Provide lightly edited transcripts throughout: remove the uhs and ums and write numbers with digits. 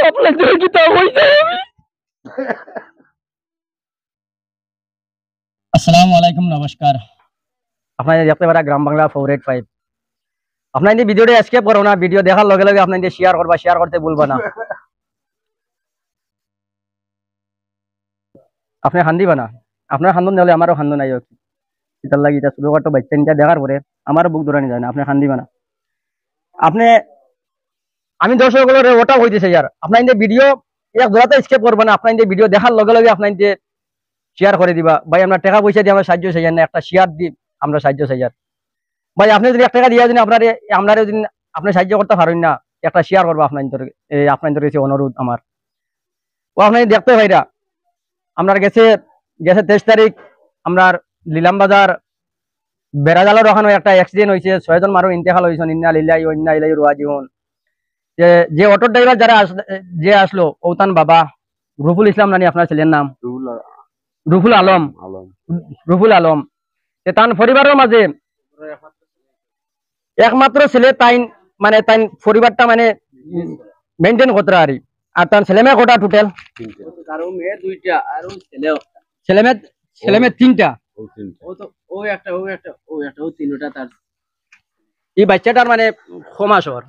আপনার জন্য কি তা হইছে আমি আসসালামু আলাইকুম নমস্কার আপনারা দেখতে পারা গ্রাম বাংলা 485 আপনারা এই ভিডিওটা এসকেপ করো না ভিডিও দেখার লগে লগে আপনারা শেয়ার করবা শেয়ার করতে ভুলবা না আপনি হান্দিবা না আপনার হান্দন দিলে আমারও হান্দন নাই কি এটার লাগি এটা ছোটখাটো বাচ্চা নিটা দেখার পরে আমারও বুক ধরানি যায় না আপনি হান্দিবা না আপনি আমি দর্শকগুলোর ওটা হইতেছে यार আপনারা এই ভিডিও এক জোড়াতে স্কেপ করবা না আপনারা এই ভিডিও দেখার লগে লগে আপনারা এই শেয়ার করে দিবা ভাই আমরা টাকা পয়সা দিয়ে আমরা সাহায্য চাই না একটা শেয়ার দিই আমরা সাহায্য চাই ভাই আপনি যদি 1 টাকা দিয়া দিন আপনার আমরা যদি আপনি সাহায্য করতে পারেন না একটা শেয়ার করবো আপনার কাছে অনুরোধ আমার ও আপনি দেখতে ভাইরা আপনার গেছে 23 তারিখ আপনার লিলাম বাজার বেড়াজালের ওখানে একটা অ্যাক্সিডেন্ট হয়েছে 6 জন মানুষ ইন্তেকাল হয়েছেন ইন্না লিল্লাহি ওয়া ইন্না ইলাইহি রাজিউন যে অটো ড্রাইভার যারা যে আসলো ওতান বাবা রুফুল ইসলাম নানি আপনার ছেলের নাম রুফুল আলম রুফুল আলম তান পরিবারের মাঝে একমাত্র ছেলে তাই মানে তাই পরিবারটা মানে মেনটেন করতে পারি আর তার ছেলে মেয়ে কটা টোটাল ছেলে মেয়ে 3টা এই বাচ্চাটার মানে কমাস ওর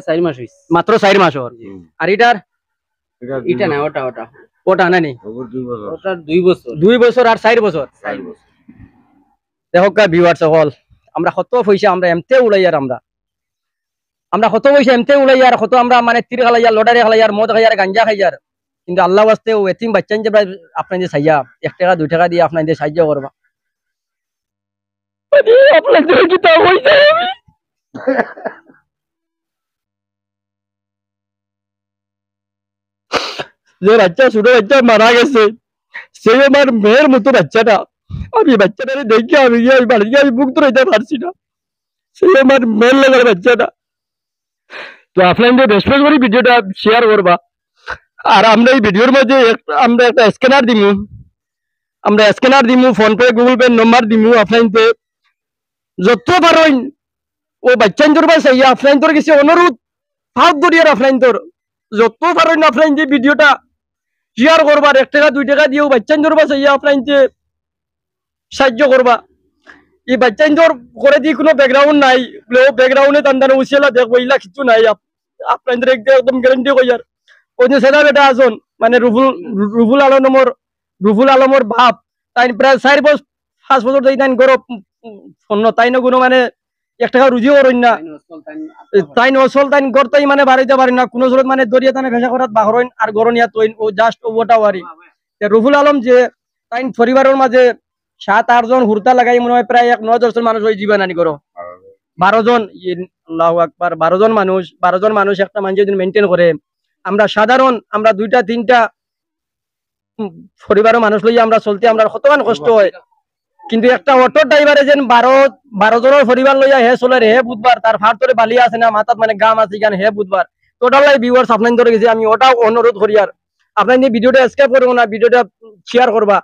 4 মাস হইছে মাত্র 4 মাস ওর আর এটার এটা না ওটা না নি ওটা 2 বছর আর 4 বছর দেখো কা ভিউয়ার্স সকল আমরা কত পয়সা আমরা এমতে উড়াই আর আমরা কত পয়সা এমতে উড়াই আর কত আমরা মানে তীর খালাই আর লটারি খালাই আর মদ খাই আর গাঞ্জা খাই আর কিন্তু আল্লাহ ওয়াস্তে ও এতিম বাচ্চা যে আপনাদের সাইয়া 1 টাকা 2 টাকা দিয়ে আপনাদের সাহায্য করবা আপনার জন্য কি তা হইছে আমি যে বাচ্চা ছোট বাচ্চা মারা গেছে সেই আমার মেয়ের মতো বাচ্চাটা আমি বাচ্চাটারে দেখে আমি বাড়ি গিয়ে আমি বুক ধরাইতে পারছি না সেই আমার মেয়ের লাগার বাচ্চাটা তো আপনাদের রেসপন্স করে ভিডিওটা শেয়ার করবা আর আমরা এই ভিডিওর মধ্যে আমরা একটা স্ক্যানার দিমু ফোন পে গুগল পে নম্বর দিমু আপনাদের যত পারেন ও বাচ্চাদের পাশে আপনাদের কাছে অনুরোধ হাত ধরিয়ে আপনাদের যত পারেন আপনাদের যে ভিডিওটা শেয়ার করবার 1 টাকা 2 টাকা দিয়েও বাচ্চাদের পাশে আপনাদের সাহায্য করবা এই বাচ্চাদের করে দিয়ে কোনো ব্যাকগ্রাউন্ড নাই ও ব্যাকগ্রাউন্ডে তান্দানো উচিলা দেখবো ইলা কিছু নাই আপনাদের একদম গ্যারান্টি কই আর ওই যে সেটা বেটা আসুন মানে রুফুল আলমর বাপ তাই প্রায় 4-5 বছর ধরে তাই গরব তাই না কোনো মানে 1 টাকা রুজিও করেন না তাই নসল তাই গড়তাই মানে বাড়িতে পারেন না কোনো জোরত মানে দরিয়া তানে ভেসা করাত বাহরইন আর গরনিয়া তৈন ও জাস্ট ওটা ওয়ারি রুফুল আলম যে তাই পরিবারের মাঝে 7-8 জন হুরতা লাগাই মনে হয় প্রায় 9-10 জন মানুষ ওই জীবন আনি করো 12 জন আল্লাহু আকবার 12 জন মানুষ একটা মানুষ যদি মেনটেন করে আমরা সাধারণ আমরা 2টা 3টা পরিবারের মানুষ লইয়া আমরা চলতে আমরা কতখান কষ্ট হয় কিন্তু একটা অটো ড্রাইভারে যেন 12 জনের পরিবার লইয়া হে চলে হে বুধবার তার ফার তোরে বালি আছে না মাথাত মানে গাম আছে কেন হে বুধবার টোটাল ভিউয়ার্স আপনাদের ধরে গেছি আমি ওটাও অনুরোধ করি আর আপনাদের ভিডিওটা স্কেপ করবো না ভিডিওটা শেয়ার করবা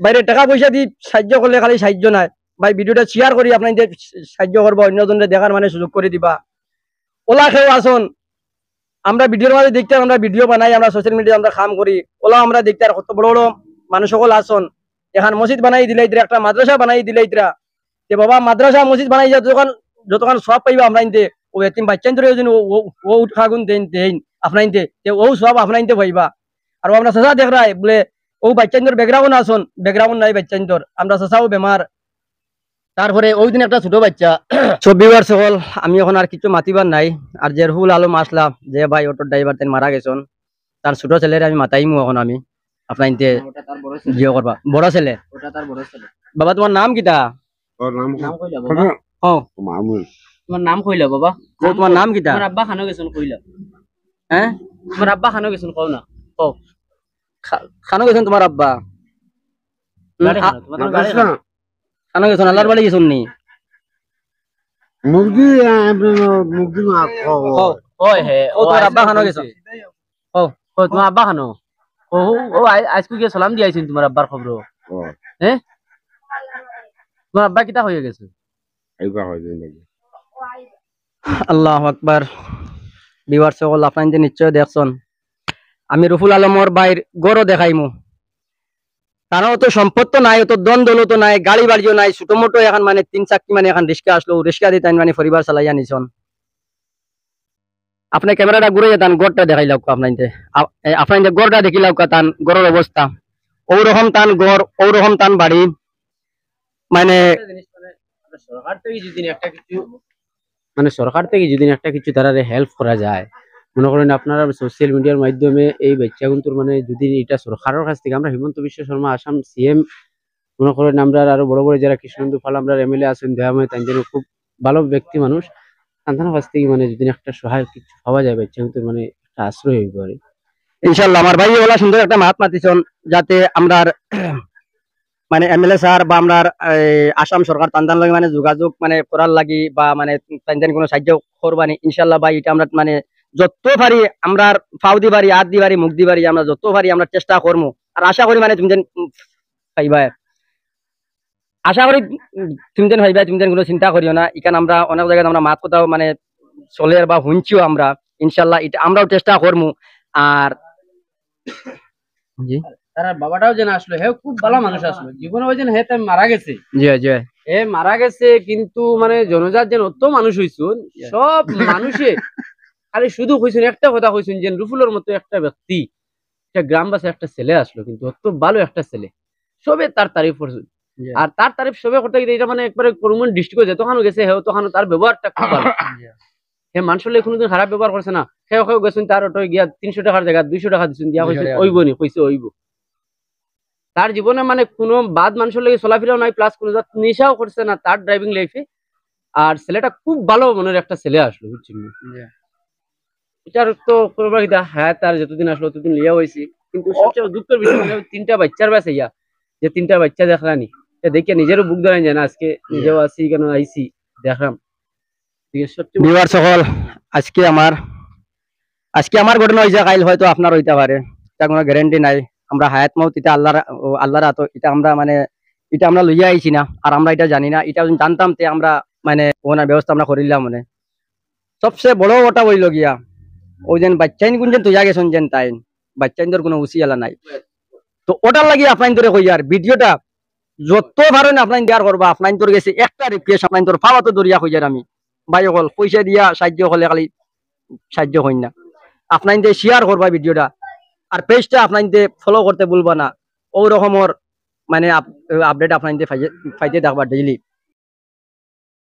বাইরে টাকা পয়সা দিয়ে সাহায্য করলে খালি সাহায্য নাই ভাই ভিডিওটা শেয়ার করি আপনাদের সাহায্য করবা অন্যজনের দেখার মানে সুযোগ করে দিবা ওলা খেয়েও আসুন আমরা ভিডিওর মাঝে দেখতে আমরা ভিডিও বানাই আমরা সোশ্যাল মিডিয়া আমরা কাম করি ওলা আমরা দেখতে আর কত বড় বড় মানুষ সকল আসুন এখন মসজিদ বানাই দিলে একটা মাদ্রাসা বানাই দিলে যে বাবা মাদ্রাসা মসজিদ বানাই যতক্ষণ সব পাইবা আমরা ইনতে ও এতিম বাচ্চা ধরে ও উঠাগুন দেন আপনার ইনতে ও সব আপনার ইনতে পাইবা আর আমরা সাজা দেখ রায় বলে ও বাচ্চাদের ব্যাকগ্রাউন্ড আসুন ব্যাকগ্রাউন্ড নাই বাচ্চাদের আমরা সাসাও বেমার তারপরে ওই দিন একটা ছোট বাচ্চা 24 সকল আমি এখন আর কিছু মাতিবার নাই আর যে রুহুল আলম আসলাম যে ভাই অটো ড্রাইভার তেন মারা গেছেন তার ছোট ছেলের আমি মাতাইমু এখন আমি আপনার ইনতে জিও করবা বড় ছেলে বাবা তোমার নাম কিটা তোমার নাম কইলা বাবা তোমার নাম কিটা তোমার আব্বা খানো গেছেন কইলা হ্যাঁ তোমার আব্বা খানো গেছেন কও না কও খানো গেছেন তোমার আব্বা খানো গেছেন আল্লাহর বাড়ি গেছেন নি মুরগি মা কও হে ও তোমার আব্বা খানো গেছেন ও তোমার আব্বা খানো ও আজকে গিয়ে সালাম দিয়ে আইছেন তোমার আব্বার খবর হ্যাঁ তোমার আব্বা কিটা হয়ে গেছে আল্লাহু আকবার ভিউয়ার্স সকল আপনাদের নিশ্চয় দেখছেন আমি রুফুল আলমর বাইর গড়ও দেখাইমু তারও তো সম্পদ তো নাই অত দন দৌলত নাই গাড়ি বাড়িও নাই ছোট মোটো এখন মানে 3 চাকি মানে এখন রিক্সা আসলো রিক্সা দিয়ে তাই মানে পরিবার চালাইয়া নিছন আপনি ক্যামেরাটা ঘুরে যেতান গড়টা দেখাই লাগ আপনাদের আপনাদের গড়টা দেখি লাগ তান গড়ের অবস্থা ওরকম তান গড় ওরকম তান বাড়ি মানে সরকার থেকে যদি একটা কিছু সরকার থেকে যদি একটা কিছু তারা হেল্প করা যায় মনে করেন আপনারা সোশ্যাল মিডিয়ার মাধ্যমে এই বাচ্চাগুলোর মানে যদি এটা সরকারের কাছ থেকে আমরা হিমন্ত বিশ্ব শর্মা আসাম সিএম মনে করেন আমরা আরো বড় বড় যারা কৃষ্ণেন্দু পাল আমরা এমএলএ আছেন দয়াময় তাই জন্য খুব ভালো ব্যক্তি মানুষ তাদের কাছ থেকে মানে যদি একটা সহায় কিছু পাওয়া যায় বাচ্চাগুলোর মানে একটা আশ্রয় হইতে পারে ইনশাল্লাহ আমার ভাই ওলা সুন্দর একটা মাত মাতিছন যাতে আমরা মানে এমএলএ স্যার বা আমরা আসাম সরকার তান্দান লাগে মানে যোগাযোগ মানে করার লাগি বা মানে তান্দান কোনো সাহায্য করবানি ইনশাল্লাহ ভাই এটা আমরা মানে যত পারি আমরা ফাউ দি পারি হাত দি পারি মুখ দি পারি আমরা যত পারি আমরা চেষ্টা করবো আর আশা করি মানে তুমি যেন পাইবা আশা করি তুমি যেন ভাইবা তুমি যেন কোনো চিন্তা করিও না এখানে আমরা অনেক জায়গায় আমরা মাত কোথাও মানে চলে বা শুনছিও আমরা ইনশাল্লাহ এটা আমরাও চেষ্টা করবো আর জি তার বাবাটাও যেন আসলো হে খুব ভালো মানুষ আসলো জীবনে ওই যেন হে তাই মারা গেছে জি জি এ মারা গেছে কিন্তু মানে জনজাত যেন অত মানুষ হইছুন সব মানুষে খালি শুধু কইছেন একটা কথা কইছেন যে রুফুলের মতো একটা ব্যক্তি একটা গ্রামবাসী একটা ছেলে আসলো কিন্তু অত ভালো একটা ছেলে সবে তার তারিফ করছেন আর তার তারিফ সবে করতে গিয়ে এটা মানে একবারে করমন ডিস্ট্রিক্টে যতখানো গেছে হে তখন তার ব্যবহারটা খুব ভালো হে মানুষের কোনোদিন খারাপ ব্যবহার করছে না সেও কেউ গেছেন তার অটো গিয়া 300 টাকার জায়গা 200 টাকা দিচ্ছেন দিয়া কইছেন ওইব নি কইছে ওইব তার জীবনে মানে কোনো বাদ মানুষের লাগে চলাফেরাও নাই প্লাস কোনো নেশাও করছে না তার ড্রাইভিং লাইফে আর ছেলেটা খুব ভালো মনের একটা ছেলে আসলো বুঝছেন এটার তো করবার কি হ্যাঁ তার যতদিন আসলো ততদিন লিয়া হয়েছে কিন্তু সবচেয়ে দুঃখের বিষয় হলো 3টা বাচ্চার ব্যাস ইয়া যে 3টা বাচ্চা দেখলানি দেখে নিজেরও বুক ধরেন যায় না আজকে নিজেও আসি কেন আইসি দেখলাম ভিউয়ার সকল আজকে আমার ঘটনা হয়েছে কাইল হয়তো আপনার হইতে পারে এটা কোনো গ্যারান্টি নাই আমরা হায়াত মৌত এটা আল্লাহর হাত এটা আমরা মানে এটা আমরা লইয়া আইছি না আর আমরা এটা জানি না এটা যদি জানতাম তে আমরা মানে ওনার ব্যবস্থা আমরা করিলাম মানে সবচেয়ে বড় ওটা বইল গিয়া ওই যেন বাচ্চাইন কোন যেন তুইয়া গেছেন যেন তাইন বাচ্চাইনদের কোনো উচিয়ালা নাই তো ওটার লাগি আপনার ধরে কই আর ভিডিওটা যত ভারেন আপনার দেয়ার করবা আপনার তোর গেছে একটা রিকোয়েস্ট আপনার তোর পাওয়া তো দরিয়া হয়ে যায় আমি ভাই হল পয়সা দিয়া সাহায্য হলে খালি সাহায্য হই না আপনার দিয়ে শেয়ার করবা ভিডিওটা আর পেজটা আপনার দিয়ে ফলো করতে ভুলবা না ওই রকমের মানে আপডেট আপনার দিয়ে পাইতে থাকবা ডেইলি